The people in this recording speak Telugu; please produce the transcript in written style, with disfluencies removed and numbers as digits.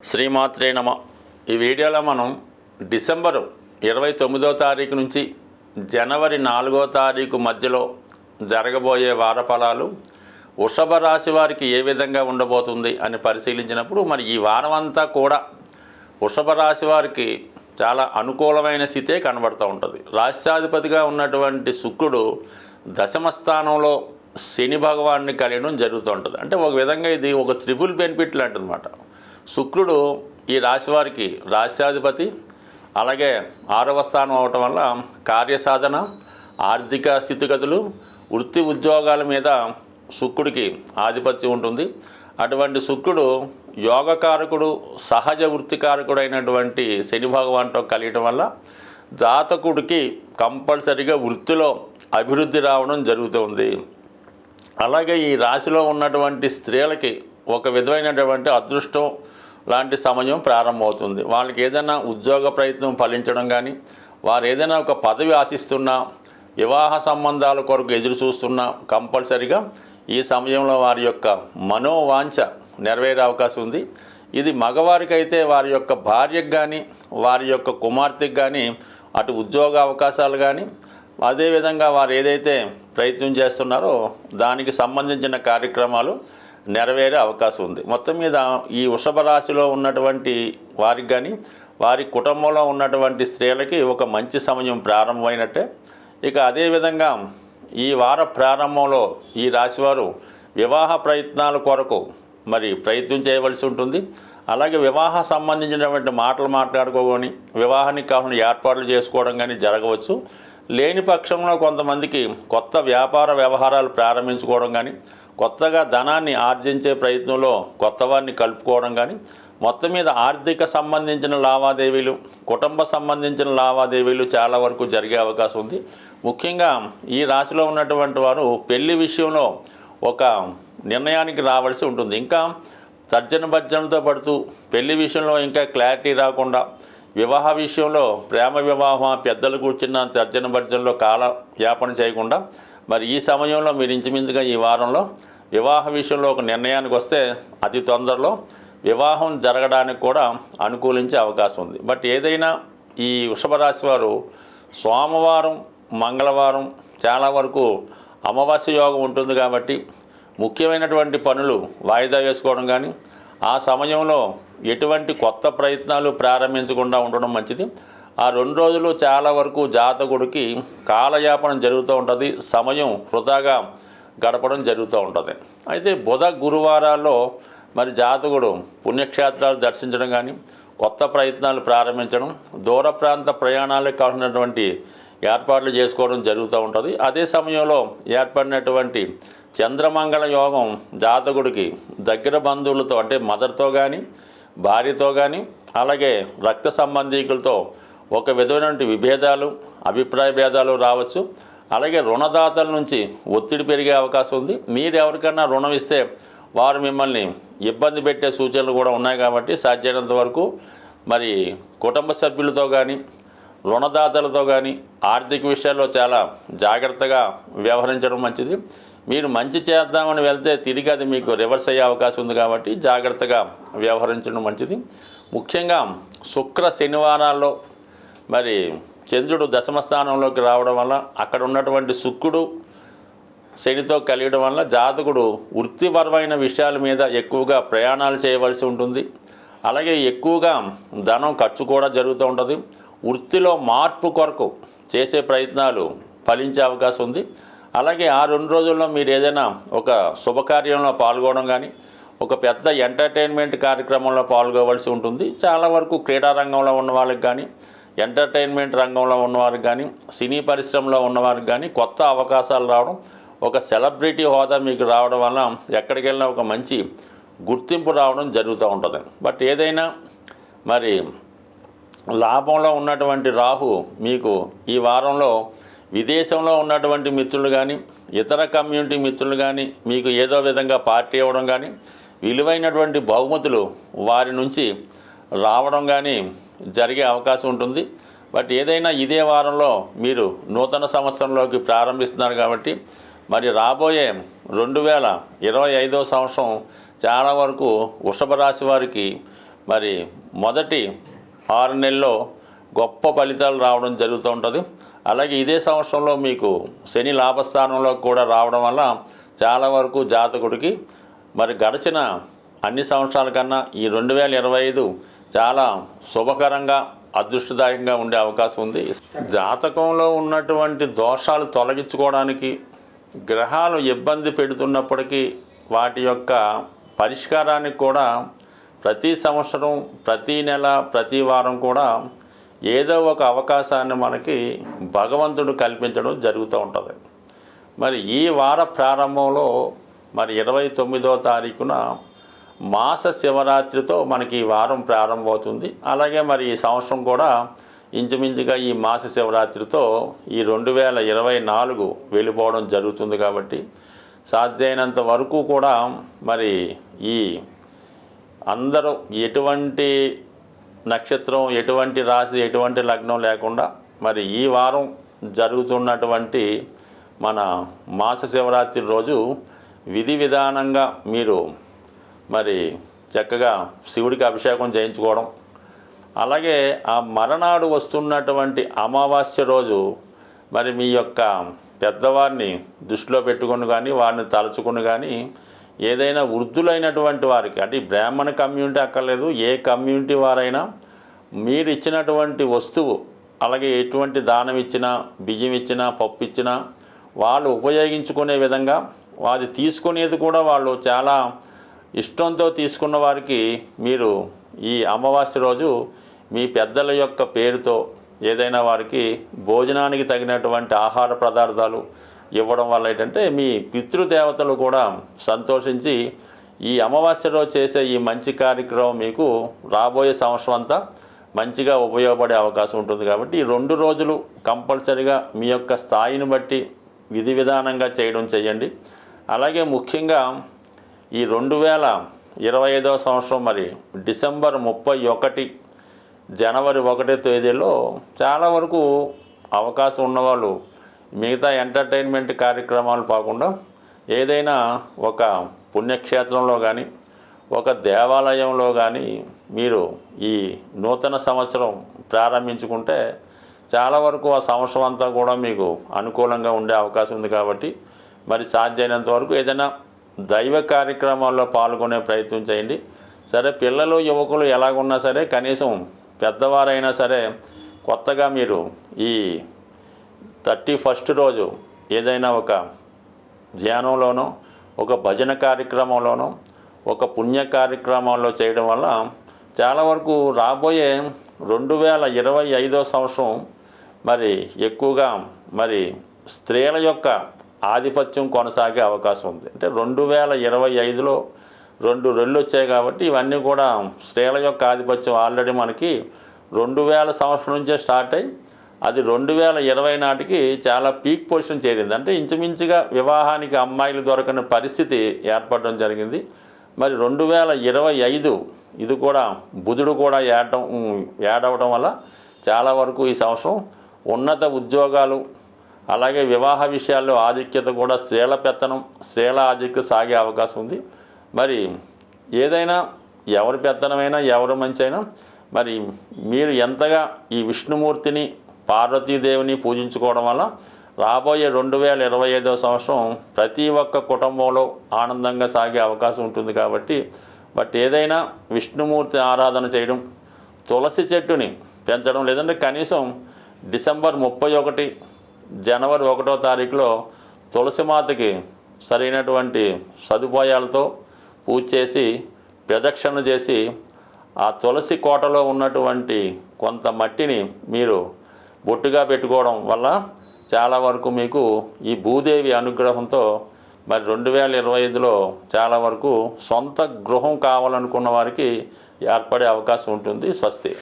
శ్రీమాత్రే నమ. ఈ వీడియోలో మనం డిసెంబరు 29వ తారీఖు నుంచి జనవరి 4వ తారీఖు మధ్యలో జరగబోయే వారఫలాలు వృషభ రాశి వారికి ఏ విధంగా ఉండబోతుంది అని పరిశీలించినప్పుడు మరి ఈ వారం అంతా కూడా వృషభ రాశి వారికి చాలా అనుకూలమైన స్థితే కనబడుతూ ఉంటుంది. రాష్ట్రాధిపతిగా ఉన్నటువంటి శుక్రుడు దశమ స్థానంలో శని భగవాన్ని కలియడం జరుగుతూ ఉంటుంది. అంటే ఒక విధంగా ఇది ఒక త్రిపుల్ బెనిఫిట్ లాంటిదన్నమాట. శుక్రుడు ఈ రాశివారికి రాష్ట్రాధిపతి, అలాగే 6వ స్థానం అవటం వల్ల కార్యసాధన, ఆర్థిక స్థితిగతులు, వృత్తి ఉద్యోగాల మీద శుక్రుడికి ఆధిపత్యం ఉంటుంది. అటువంటి శుక్రుడు యోగకారకుడు, సహజ వృత్తికారకుడు అయినటువంటి శని భగవాన్తో కలియటం వల్ల జాతకుడికి కంపల్సరిగా వృత్తిలో అభివృద్ధి రావడం జరుగుతుంది. అలాగే ఈ రాశిలో ఉన్నటువంటి స్త్రీలకి ఒక విధమైనటువంటి అదృష్టం లాంటి సమయం ప్రారంభమవుతుంది. వాళ్ళకి ఏదైనా ఉద్యోగ ప్రయత్నం ఫలించడం కానీ, వారు ఏదైనా ఒక పదవి ఆశిస్తున్నా, వివాహ సంబంధాల కొరకు ఎదురు చూస్తున్నా కంపల్సరిగా ఈ సమయంలో వారి యొక్క మనోవాంఛ నెరవేరే అవకాశం ఉంది. ఇది మగవారికి అయితే వారి యొక్క భార్యకు కానీ, వారి యొక్క కుమార్తెకు కానీ అటు ఉద్యోగ అవకాశాలు కానీ, అదేవిధంగా వారు ఏదైతే ప్రయత్నం చేస్తున్నారో దానికి సంబంధించిన కార్యక్రమాలు నెరవేరే అవకాశం ఉంది. మొత్తం మీద ఈ వృషభ రాశిలో ఉన్నటువంటి వారికి కానీ, వారి కుటుంబంలో ఉన్నటువంటి స్త్రీలకి ఒక మంచి సమయం ప్రారంభమైనట్టే. ఇక అదేవిధంగా ఈ వార ప్రారంభంలో ఈ రాశివారు వివాహ ప్రయత్నాల కొరకు మరి ప్రయత్నం చేయవలసి ఉంటుంది. అలాగే వివాహ సంబంధించినటువంటి మాటలు మాట్లాడుకోని, వివాహానికి కావాల్సిన ఏర్పాట్లు చేసుకోవడం కానీ జరగవచ్చు. లేని పక్షంలో కొంతమందికి కొత్త వ్యాపార వ్యవహారాలు ప్రారంభించుకోవడం కానీ, కొత్తగా ధనాన్ని ఆర్జించే ప్రయత్నంలో కొత్త వారిని కలుపుకోవడం కానీ, మొత్తం మీద ఆర్థిక సంబంధించిన లావాదేవీలు, కుటుంబ సంబంధించిన లావాదేవీలు చాలా వరకు జరిగే అవకాశం ఉంది. ముఖ్యంగా ఈ రాశిలో ఉన్నటువంటి వారు పెళ్లి విషయంలో ఒక నిర్ణయానికి రావాల్సి ఉంటుంది. ఇంకా తర్జన భర్జనలతో పడుతూ పెళ్లి విషయంలో ఇంకా క్లారిటీ రాకుండా, వివాహ విషయంలో ప్రేమ వివాహం పెద్దలు కూర్చున్న తర్జన భర్జనలో కాలయాపన చేయకుండా మరి ఈ సమయంలో మీరు ఇంచుమించుగా ఈ వారంలో వివాహ విషయంలో ఒక నిర్ణయానికి వస్తే అతి తొందరలో వివాహం జరగడానికి కూడా అనుకూలించే అవకాశం ఉంది. బట్ ఏదైనా ఈ వృషభ రాశి వారు సోమవారం, మంగళవారం చాలా వరకు అమావాస్య యోగం ఉంటుంది కాబట్టి ముఖ్యమైనటువంటి పనులు వాయిదా వేసుకోవడం కానీ, ఆ సమయంలో ఎటువంటి కొత్త ప్రయత్నాలు ప్రారంభించకుండా ఉండడం మంచిది. ఆ 2 రోజులు చాలా వరకు జాతకుడికి కాలయాపన జరుగుతూ ఉంటుంది, సమయం వృధాగా గడపడం జరుగుతూ ఉంటుంది. అయితే బుధ గురువారాల్లో మరి జాతకుడు పుణ్యక్షేత్రాలు దర్శించడం కానీ, కొత్త ప్రయత్నాలు ప్రారంభించడం, దూర ప్రాంత ప్రయాణాలకు కావాల్సినటువంటి ఏర్పాట్లు చేసుకోవడం జరుగుతూ ఉంటుంది. అదే సమయంలో ఏర్పడినటువంటి చంద్రమంగళ యోగం జాతకుడికి దగ్గర బంధువులతో అంటే మదర్తో కానీ, భార్యతో కానీ, అలాగే రక్త సంబంధీకులతో ఒక విధమైనటువంటి విభేదాలు, అభిప్రాయ భేదాలు రావచ్చు. అలాగే రుణదాతల నుంచి ఒత్తిడి పెరిగే అవకాశం ఉంది. మీరు ఎవరికైనా రుణం ఇస్తే వారు మిమ్మల్ని ఇబ్బంది పెట్టే సూచనలు కూడా ఉన్నాయి కాబట్టి సాధ్యమైనంత వరకు మరి కుటుంబ సభ్యులతో కానీ, రుణదాతలతో కానీ ఆర్థిక విషయాల్లో చాలా జాగ్రత్తగా వ్యవహరించడం మంచిది. మీరు మంచి చేద్దామని వెళ్తే తిరిగి అది మీకు రివర్స్ అయ్యే అవకాశం ఉంది కాబట్టి జాగ్రత్తగా వ్యవహరించడం మంచిది. ముఖ్యంగా శుక్ర శనివారాల్లో మరి చంద్రుడు దశమ స్థానంలోకి రావడం వల్ల అక్కడ ఉన్నటువంటి శుక్రుడు శనితో కలియడం వల్ల జాతకుడు వృత్తిపరమైన విషయాల మీద ఎక్కువగా ప్రయాణాలు చేయవలసి ఉంటుంది. అలాగే ఎక్కువగా ధనం ఖర్చు కూడా జరుగుతూ ఉంటుంది. వృత్తిలో మార్పు కొరకు చేసే ప్రయత్నాలు ఫలించే అవకాశం ఉంది. అలాగే ఆ 2 రోజుల్లో మీరు ఏదైనా ఒక శుభకార్యంలో పాల్గొనడం కానీ, ఒక పెద్ద ఎంటర్టైన్మెంట్ కార్యక్రమంలో పాల్గొవలసి ఉంటుంది. చాలా వరకు క్రీడా రంగంలో ఉన్న వాళ్ళకి కానీ, ఎంటర్టైన్మెంట్ రంగంలో ఉన్నవారికి కానీ, సినీ పరిశ్రమలో ఉన్నవారికి కానీ కొత్త అవకాశాలు రావడం, ఒక సెలబ్రిటీ హోదా మీకు రావడం వల్ల ఎక్కడికి వెళ్ళినా ఒక మంచి గుర్తింపు రావడం జరుగుతూ ఉంటుంది. బట్ ఏదైనా మరి లాభంలో ఉన్నటువంటి రాహు మీకు ఈ వారంలో విదేశంలో ఉన్నటువంటి మిత్రులు కానీ, ఇతర కమ్యూనిటీ మిత్రులు కానీ మీకు ఏదో విధంగా పార్టీ ఇవ్వడం కానీ, విలువైనటువంటి బహుమతులు వారి నుంచి రావడం కానీ జరిగే అవకాశం ఉంటుంది. బట్ ఏదైనా ఇదే వారంలో మీరు నూతన సంవత్సరంలోకి ప్రారంభిస్తున్నారు కాబట్టి మరి రాబోయే 2025వ సంవత్సరం చాలా వరకు వృషభ రాశి వారికి మరి మొదటి 6 నెలల్లో గొప్ప ఫలితాలు రావడం జరుగుతూ ఉంటుంది. అలాగే ఇదే సంవత్సరంలో మీకు శని లాభస్థానంలో కూడా రావడం వల్ల చాలా వరకు జాతకుడికి మరి గడిచిన అన్ని సంవత్సరాల కన్నా ఈ 2025 చాలా శుభకరంగా అదృష్టదాయకంగా ఉండే అవకాశం ఉంది. జాతకంలో ఉన్నటువంటి దోషాలు తొలగించుకోవడానికి గ్రహాలు ఇబ్బంది పెడుతున్నప్పటికీ వాటి యొక్క పరిష్కారానికి కూడా ప్రతి సంవత్సరం, ప్రతి నెల, ప్రతి వారం కూడా ఏదో ఒక అవకాశాన్ని మనకి భగవంతుడు కల్పించడం జరుగుతూ ఉంటుంది. మరి ఈ వార ప్రారంభంలో మరి 29వ తారీఖున మాస శివరాత్రితో మనకి ఈ వారం ప్రారంభమవుతుంది. అలాగే మరి ఈ సంవత్సరం కూడా ఇంచుమించుగా ఈ మాస శివరాత్రితో ఈ 2024 వెళ్ళిపోవడం జరుగుతుంది. కాబట్టి సాధ్యమైనంత వరకు కూడా మరి ఈ అందరూ ఎటువంటి నక్షత్రం, ఎటువంటి రాశి, ఎటువంటి లగ్నం లేకుండా మరి ఈ వారం జరుగుతున్నటువంటి మన మాస శివరాత్రి రోజు విధి విధానంగా మీరు మరి చక్కగా శివుడికి అభిషేకం చేయించుకోవడం, అలాగే ఆ మరనాడు వస్తున్నటువంటి అమావాస్య రోజు మరి మీ యొక్క పెద్దవారిని దృష్టిలో పెట్టుకుని కానీ, వారిని తలుచుకుని కానీ, ఏదైనా వృద్ధులైనటువంటి వారికి, అంటే బ్రాహ్మణ కమ్యూనిటీ అక్కర్లేదు, ఏ కమ్యూనిటీ వారైనా మీరు ఇచ్చినటువంటి వస్తువు, అలాగే ఎటువంటి దానం ఇచ్చినా, బియ్యం ఇచ్చినా, పప్పు ఇచ్చినా వాళ్ళు ఉపయోగించుకునే విధంగా అది తీసుకునేది కూడా వాళ్ళు చాలా ఇష్టంతో తీసుకున్న వారికి మీరు ఈ అమావాస్య రోజు మీ పెద్దల యొక్క పేరుతో ఏదైనా వారికి భోజనానికి తగినటువంటి ఆహార పదార్థాలు ఇవ్వడం వల్ల ఏంటంటే మీ పితృదేవతలు కూడా సంతోషించి ఈ అమావాస్య రోజు చేసే ఈ మంచి కార్యక్రమం మీకు రాబోయే సంవత్సరం అంతా మంచిగా ఉపయోగపడే అవకాశం ఉంటుంది. కాబట్టి ఈ 2 రోజులు కంపల్సరిగా మీ యొక్క స్థాయిని బట్టి విధి విధానంగా చేయడం చేయండి. అలాగే ముఖ్యంగా ఈ 2025వ సంవత్సరం మరి డిసెంబర్ 31, జనవరి 1 తేదీలో చాలా వరకు అవకాశం ఉన్నవాళ్ళు మిగతా ఎంటర్టైన్మెంట్ కార్యక్రమాలు కాకుండా ఏదైనా ఒక పుణ్యక్షేత్రంలో కానీ, ఒక దేవాలయంలో కానీ మీరు ఈ నూతన సంవత్సరం ప్రారంభించుకుంటే చాలా వరకు ఆ సంవత్సరం అంతా కూడా మీకు అనుకూలంగా ఉండే అవకాశం ఉంది. కాబట్టి మరి సాధ్యమైనంత వరకు ఏదైనా దైవ కార్యక్రమాల్లో పాల్గొనే ప్రయత్నం చేయండి. సరే, పిల్లలు, యువకులు ఎలాగున్నా సరే కనీసం పెద్దవారైనా సరే కొత్తగా మీరు ఈ 31st రోజు ఏదైనా ఒక ధ్యానంలోనో, ఒక భజన కార్యక్రమంలోనో, ఒక పుణ్య కార్యక్రమాల్లో చేయడం వల్ల చాలా వరకు రాబోయే 2025వ సంవత్సరం మరి ఎక్కువగా మరి స్త్రీల యొక్క ఆధిపత్యం కొనసాగే అవకాశం ఉంది. అంటే 2025లో 2 రెళ్ళు వచ్చాయి కాబట్టి ఇవన్నీ కూడా స్త్రీల యొక్క ఆధిపత్యం ఆల్రెడీ మనకి 2000 సంవత్సరం నుంచే స్టార్ట్ అయ్యి అది 2020 నాటికి చాలా పీక్ పొజిషన్ చేరింది. అంటే ఇంచుమించుగా వివాహానికి అమ్మాయిలు దొరకని పరిస్థితి ఏర్పడడం జరిగింది. మరి 2025 ఇది కూడా బుధుడు కూడా యాడ్ అవ్వడం వల్ల చాలా వరకు ఈ సంవత్సరం ఉన్నత ఉద్యోగాలు, అలాగే వివాహ విషయాల్లో ఆధిక్యత కూడా స్త్రీల పెత్తనం, స్త్రీల ఆధిక్యత సాగే అవకాశం ఉంది. మరి ఏదైనా ఎవరి పెత్తనమైనా, ఎవరి మంచి అయినా మరి మీరు ఎంతగా ఈ విష్ణుమూర్తిని, పార్వతీదేవిని పూజించుకోవడం వల్ల రాబోయే 2025వ సంవత్సరం ప్రతి ఒక్క కుటుంబంలో ఆనందంగా సాగే అవకాశం ఉంటుంది. కాబట్టి ఏదైనా విష్ణుమూర్తి ఆరాధన చేయడం, తులసి చెట్టుని పెంచడం, లేదంటే కనీసం డిసెంబర్ 31, జనవరి 1వ తారీఖులో తులసిమాతకి సరైనటువంటి సదుపాయాలతో పూజ చేసి ప్రదక్షిణ చేసి ఆ తులసి కోటలో ఉన్నటువంటి కొంత మట్టిని మీరు బొట్టుగా పెట్టుకోవడం వల్ల చాలా వరకు మీకు ఈ భూదేవి అనుగ్రహంతో మరి 2025లో చాలా వరకు సొంత గృహం కావాలనుకున్న వారికి ఏర్పడే అవకాశం ఉంటుంది. స్వస్తి.